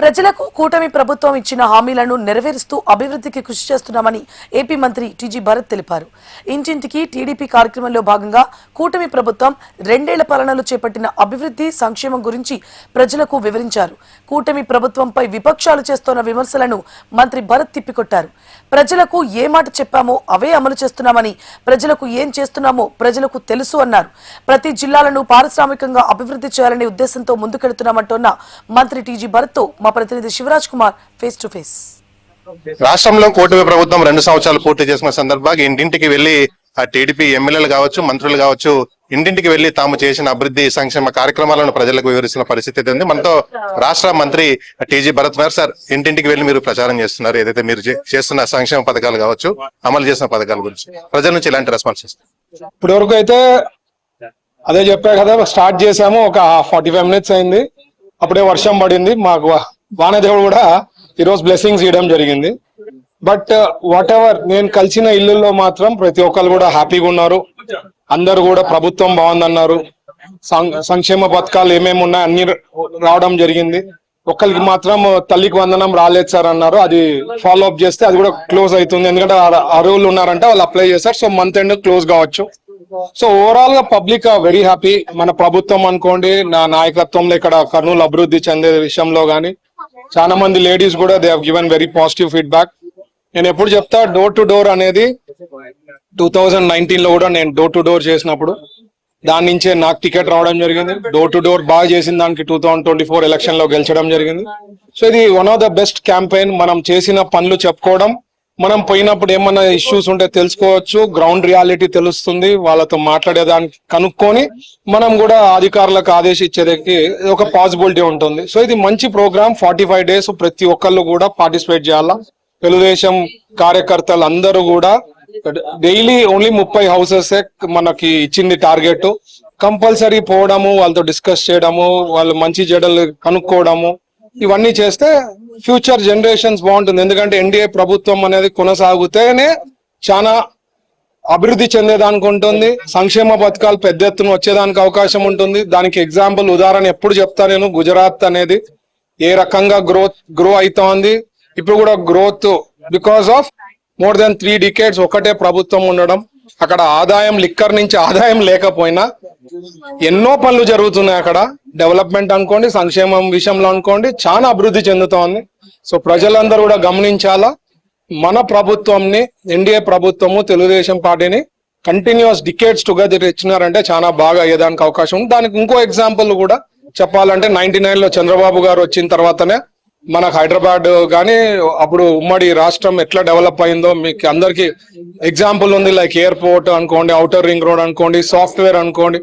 ప్రజలకు కూటమి ప్రభుత్వం ఇచ్చిన హామీలను నెరవేరుస్తూ అభివృద్ధికి కృషి చేస్తున్నామని ఏపీ మంత్రి టీజీ భరత్ తెలిపారు. ఇంటింటికి టీడీపీ కార్యక్రమంలో భాగంగా కూటమి ప్రభుత్వం 2 ఏళ్ల పాలనలో చేపట్టిన అభివృద్ధి సంక్షేమం గురించి ప్రజలకు వివరించారు. కూటమి ప్రభుత్వంపై విపక్షాలు చేస్తున్న విమర్శలను మంత్రి భరత్ తిప్పికొట్టారు. ప్రజలకు ఏ మాట చెప్పామో అవే అమలు చేస్తున్నామని, ప్రజలకు ఏం చేస్తున్నామో ప్రజలకు తెలుసు అన్నారు. ప్రతి జిల్లాలను పారిశ్రామికంగా అభివృద్ధి చేయాలనే ఉద్దేశంతో ముందుకెళ్తున్నామంటున్న మంత్రి టీజీ భరత్ మా ప్రతినిధి Shivraj Kumar face to face. రాష్ట్రంలో కూటమి ప్రభుత్వం 2 సంవత్సరాలు పూర్తి చేసుకున్న సందర్భంగా ఇంటింటికి వెళ్లి ఆ టీడీపీ ఎమ్మెల్యేలు కావచ్చు, మంత్రులు కావచ్చు, ఇంటింటికి వెళ్లి తాము చేసిన అభివృద్ధి సంక్షేమ కార్యక్రమాలను ప్రజలకు వివరిస్తున్న పరిస్థితి ఉంది. మనతో రాష్ట్ర మంత్రి టీజీ భరత్ గారు. సార్, ఇంటింటికి వెళ్లి మీరు ప్రచారం చేస్తున్నారు, ఏదైతే మీరు చేస్తున్న సంక్షేమ పథకాలు కావచ్చు, అమలు చేసిన పథకాల గురించి ప్రజల నుంచి ఎలాంటి రెస్పాన్స్ ఇస్తారు? ఇప్పటి వరకు అయితే అదే చెప్పా కదా, స్టార్ట్ చేసాము, ఒక 45 మినిట్స్ అయింది, అప్పుడే వర్షం పడింది. మాకు వానదేవుడు కూడా ఈరోజు బ్లెస్సింగ్స్ ఇవ్వడం జరిగింది. బట్ వాట్ ఎవర్, నేను కలిసిన ఇళ్లలో మాత్రం ప్రతి ఒక్కరు కూడా హ్యాపీగా ఉన్నారు. అందరు కూడా ప్రభుత్వం బాగుందన్నారు. సంక్షేమ పథకాలు ఏమేమి ఉన్నాయి అన్ని రావడం జరిగింది. ఒక్కరికి మాత్రం తల్లికి వందనం రాలేదు సార్ అన్నారు. అది ఫాలో అప్ చేస్తే అది కూడా క్లోజ్ అవుతుంది. ఎందుకంటే అర్హులు ఉన్నారంటే వాళ్ళు అప్లై చేస్తారు. సో మంత్ ఎండ్ క్లోజ్ కావచ్చు. సో ఓవరాల్ గా పబ్లిక్ వెరీ హ్యాపీ. మన ప్రభుత్వం అనుకోండి, నా నాయకత్వంలో ఇక్కడ కర్నూలు అభివృద్ధి చెందే విషయంలో గానీ చాలా మంది లేడీస్ కూడా they have given very positive feedback. నేను ఎప్పుడు చెప్తా, డోర్ టు డోర్ అనేది 2019 లో కూడా నేను డోర్ టు డోర్ చేసినప్పుడు దాని నుంచే నాకు టికెట్ రావడం జరిగింది. డోర్ టు డోర్ బాగా చేసిన దానికి 2024 ఎలక్షన్ లో గెలిచడం జరిగింది. సో ఇది one of the best campaign. మనం చేసిన పనులు చెప్పుకోవడం, మనం పోయినప్పుడు ఏమన్నా ఇష్యూస్ ఉంటే తెలుసుకోవచ్చు, గ్రౌండ్ రియాలిటీ తెలుస్తుంది, వాళ్ళతో మాట్లాడేదానికి కనుక్కొని మనం కూడా అధికారులకు ఆదేశించేదానికి ఒక పాసిబిలిటీ ఉంటుంది. సో ఇది మంచి ప్రోగ్రామ్. 45 days ప్రతి ఒక్కళ్ళు కూడా పార్టిసిపేట్ చేయాలా. తెలుగుదేశం కార్యకర్తలు అందరూ కూడా డైలీ ఓన్లీ 30 houses మనకి ఇచ్చింది టార్గెట్. కంపల్సరీ పోవడము, వాళ్ళతో డిస్కస్ చేయడము, వాళ్ళు మంచి చెడ్డలు కనుక్కోవడము, ఇవన్నీ చేస్తే ఫ్యూచర్ జనరేషన్స్ బాగుంటుంది. ఎందుకంటే ఎన్డీఏ ప్రభుత్వం అనేది కొనసాగితేనే చాలా అభివృద్ధి చెందేదానికి ఉంటుంది. సంక్షేమ పథకాలు పెద్ద ఎత్తున వచ్చేదానికి అవకాశం ఉంటుంది. దానికి ఎగ్జాంపుల్ ఉదాహరణ ఎప్పుడు చెప్తా నేను, గుజరాత్ అనేది ఏ రకంగా గ్రో అవుతోంది. ఇప్పుడు కూడా growth because of more than 3 decades ఒకటే ప్రభుత్వం ఉండడం. అక్కడ ఆదాయం, లిక్కర్ నుంచి ఆదాయం లేకపోయినా ఎన్నో పనులు జరుగుతున్నాయి. అక్కడ డెవలప్మెంట్ అనుకోండి, సంక్షేమం విషయంలో అనుకోండి, చాలా అభివృద్ధి చెందుతోంది. సో ప్రజలందరూ కూడా గమనించాలా, మన ప్రభుత్వంని, ఎన్డీఏ ప్రభుత్వము, తెలుగుదేశం పార్టీని కంటిన్యూస్ డికేట్స్ టుగెదర్ ఇచ్చినారంటే చాలా బాగా అయ్యేదానికి అవకాశం ఉంది. దానికి ఇంకో ఎగ్జాంపుల్ కూడా చెప్పాలంటే 99 లో చంద్రబాబు గారు వచ్చిన తర్వాతనే మనకు హైదరాబాద్ కానీ అప్పుడు ఉమ్మడి రాష్ట్రం ఎట్లా డెవలప్ అయిందో మీకు అందరికి ఎగ్జాంపుల్ ఉంది. లైక్ ఎయిర్పోర్ట్ అనుకోండి, ఔటర్ రింగ్ రోడ్ అనుకోండి, సాఫ్ట్వేర్ అనుకోండి.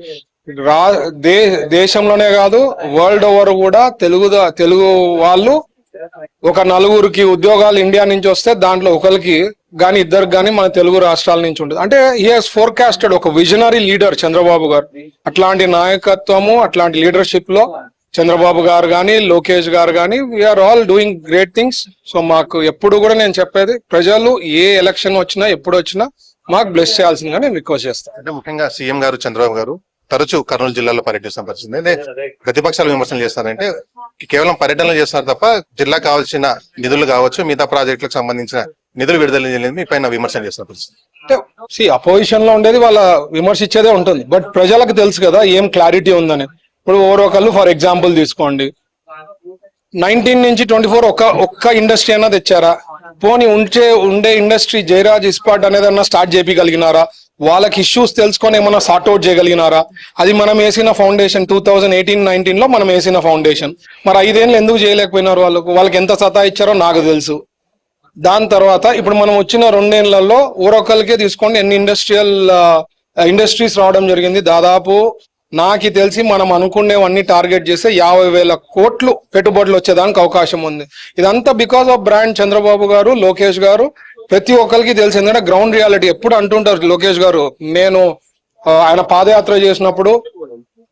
దేశంలోనే కాదు వరల్డ్ ఓవర్ కూడా తెలుగు వాళ్ళు ఒక 4 ఉద్యోగాలు ఇండియా నుంచి వస్తే దాంట్లో ఒకరికి కానీ 2 కానీ మన తెలుగు రాష్ట్రాల నుంచి ఉంటుంది. అంటే హీ హాస్ ఫోర్కాస్టెడ్, ఒక విజనరీ లీడర్ చంద్రబాబు గారు. అట్లాంటి నాయకత్వము, అట్లాంటి లీడర్షిప్ లో చంద్రబాబు గారు కానీ, లోకేష్ గారు కానీ, we are all doing great things. So మాకు ఎప్పుడు కూడా నేను చెప్పేది, ప్రజలు ఏ ఎలక్షన్ వచ్చినా ఎప్పుడు వచ్చినా మాకు బ్లెస్ చేయాల్సిందిగా నేను రిక్వెస్ట్ చేస్తాను. అంటే ముఖ్యంగా సీఎం గారు చంద్రబాబు గారు తరచూ కర్నూలు జిల్లాలో పర్యటిస్తున్న పరిస్థితి. అంటే ప్రతిపక్షాలు విమర్శలు చేస్తారంటే కేవలం పర్యటనలు చేస్తున్నారు తప్ప జిల్లాకు కావాల్సిన నిధులు కావచ్చు, మిగతా ప్రాజెక్టులకు సంబంధించిన నిధులు విడుదల చేయలేదు, మీ పైన విమర్శలు చేస్తున్న పరిస్థితి. అంటే అపోజిషన్ లో ఉండేది వాళ్ళ విమర్శించేదే ఉంటుంది. బట్ ప్రజలకు తెలుసు కదా ఏం క్లారిటీ ఉందని. ఇప్పుడు ఓరొకళ్ళు ఫర్ ఎగ్జాంపుల్ తీసుకోండి, 19 నుంచి 24 ఒక్క ఇండస్ట్రీ అయినా తెచ్చారా? పోనీ ఉండే ఇండస్ట్రీ జయరాజ్ ఇస్పాట్ అనేదన్నా స్టార్ట్ చేయగలిగినారా? వాళ్ళకి ఇష్యూస్ తెలుసుకొని ఏమన్నా సార్ట్అవుట్ చేయగలిగినారా? అది మనం వేసిన ఫౌండేషన్ 2018-19 లో మనం వేసిన ఫౌండేషన్. మరి 5 ఏళ్ళు ఎందుకు చేయలేకపోయినారు? వాళ్ళకి ఎంత సతా ఇచ్చారో నాకు తెలుసు. దాని తర్వాత ఇప్పుడు మనం వచ్చిన 2 ఏళ్లలో ఓరొకరికే తీసుకోండి, ఎన్ని ఇండస్ట్రీస్ రావడం జరిగింది. దాదాపు నాకు తెలిసి మనం అనుకునేవన్నీ టార్గెట్ చేస్తే 50,000 కోట్లు పెట్టుబడులు వచ్చేదానికి అవకాశం ఉంది. ఇదంతా బికాస్ ఆఫ్ బ్రాండ్ చంద్రబాబు గారు, లోకేష్ గారు. ప్రతి ఒక్కరికి తెలిసి, ఎందుకంటే గ్రౌండ్ రియాలిటీ ఎప్పుడు అంటుంటారు లోకేష్ గారు. నేను ఆయన పాదయాత్ర చేసినప్పుడు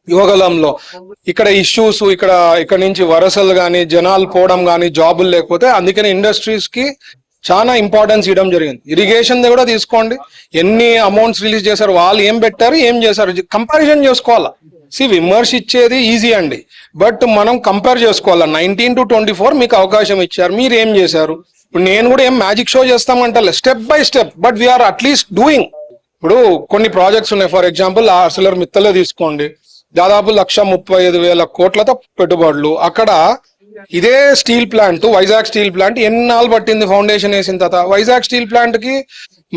యువగలంలో ఇక్కడ ఇష్యూస్, ఇక్కడ నుంచి వరసలు కానీ, జనాలు పోవడం కానీ, జాబులు లేకపోతే, అందుకని ఇండస్ట్రీస్ కి చాలా ఇంపార్టెన్స్ ఇవ్వడం జరిగింది. ఇరిగేషన్ కూడా తీసుకోండి, ఎన్ని అమౌంట్స్ రిలీజ్ చేశారు, వాళ్ళు ఏం పెట్టారు, ఏం చేశారు, కంపారిజన్ చేసుకోవాలా. విమర్శ ఇచ్చేది ఈజీ అండి, బట్ మనం కంపేర్ చేసుకోవాలి. 19 to 24 మీకు అవకాశం ఇచ్చారు, మీరు ఏం చేశారు? ఇప్పుడు నేను కూడా ఏం మ్యాజిక్ షో చేస్తామంటలే, step by step, but we are at least doing. ఇప్పుడు కొన్ని ప్రాజెక్ట్స్ ఉన్నాయి, ఫర్ ఎగ్జాంపుల్ ఆర్సిలర్ మిత్తలే తీసుకోండి, దాదాపు 1,35,000 కోట్లతో పెట్టుబడులు. అక్కడ ఇదే steel plant, Vizag steel plant ఎన్నాళ్ళు పట్టింది ఫౌండేషన్ వేసిన తర్వాత. వైజాగ్ స్టీల్ ప్లాంట్ కి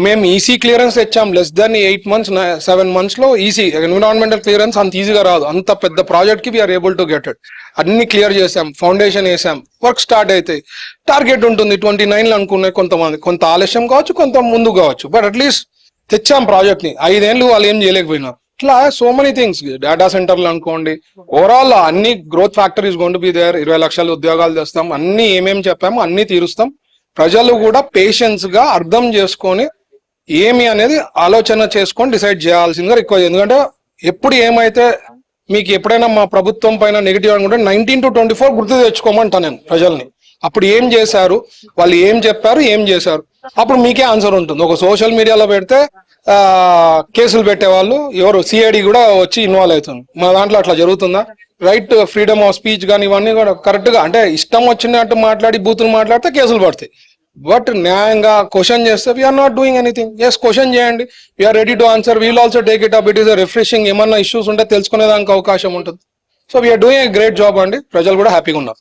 మేము ఈసీ క్లియరెన్స్ తెచ్చాం, లెస్ దాన్ 8 months 7 months లో. ఈసీ ఎన్విరాన్మెంటల్ క్లియరెన్స్ అంత ఈజీగా రాదు, అంత పెద్ద ప్రాజెక్ట్ కి we are able to get it. అన్ని క్లియర్ చేసాం, ఫౌండేషన్ వేసాం, వర్క్ స్టార్ట్ అయితే టార్గెట్ ఉంటుంది 29 అనుకునే కొంతమంది, కొంత ఆలస్యం కావచ్చు, కొంత ముందు కావచ్చు, బట్ అట్లీస్ట్ తెచ్చాం ప్రాజెక్ట్ ని. 5 ఏళ్ళు వాళ్ళు ఏం చేయలేకపోయినారు. ఇట్లా సో మెనీ థింగ్స్, డేటా సెంటర్లు అనుకోండి, ఓవరాల్ అన్ని growth factories gone to be there. 20 లక్షల ఉద్యోగాలు తెస్తాం, అన్ని ఏమేమి చెప్పామో అన్ని తీరుస్తాం. ప్రజలు కూడా పేషెన్స్ గా అర్థం చేసుకొని ఏమి అనేది ఆలోచన చేసుకొని డిసైడ్ చేయాల్సిందిగా రిక్వెస్ట్. ఎందుకంటే ఎప్పుడు ఏమైతే మీకు ఎప్పుడైనా మా ప్రభుత్వం పైన నెగిటివ్ అనుకుంటే 19 to 24 గుర్తు తెచ్చుకోమంటా నేను ప్రజల్ని. అప్పుడు ఏం చేశారు, వాళ్ళు ఏం చెప్పారు, ఏం చేశారు, అప్పుడు మీకే ఆన్సర్ ఉంటుంది. ఒక సోషల్ మీడియాలో పెడితే కేసులు పెట్టేవాళ్ళు ఎవరు, సిఐడి కూడా వచ్చి ఇన్వాల్వ్ అవుతుంది. మా దాంట్లో అట్లా జరుగుతుందా? రైట్, ఫ్రీడమ్ ఆఫ్ స్పీచ్ కానీ ఇవన్నీ కూడా కరెక్ట్ గా, అంటే ఇష్టం వచ్చినట్టు మాట్లాడి బూతులు మాట్లాడితే కేసులు పడతాయి. బట్ న్యాయంగా క్వశ్చన్ చేస్తే we're not doing anything. Yes, question చేయండి, we're ready to answer, we'll also take it up. It is refreshing. ఏమన్నా ఇష్యూస్ ఉంటే తెలుసుకునేదానికి అవకాశం ఉంటుంది. So we're doing a great job అండి, ప్రజలు కూడా హ్యాపీగా ఉన్నారు.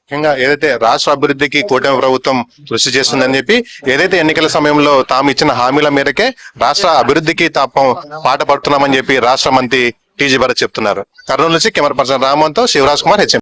ముఖ్యంగా ఏదైతే రాష్ట్ర అభివృద్ధికి కూటమి ప్రభుత్వం కృషి చేస్తుందని చెప్పి, ఏదైతే ఎన్నికల సమయంలో తాము ఇచ్చిన హామీల మేరకే రాష్ట్ర అభివృద్ధికి తాము పాట పడుతున్నామని చెప్పి రాష్ట్ర మంత్రి టీజీ భరత్ చెప్తున్నారు. కర్నూలు నుంచి కెమెరా పర్సన్ రామంతో శివరాజ్ కుమార్, హెచ్ఎం.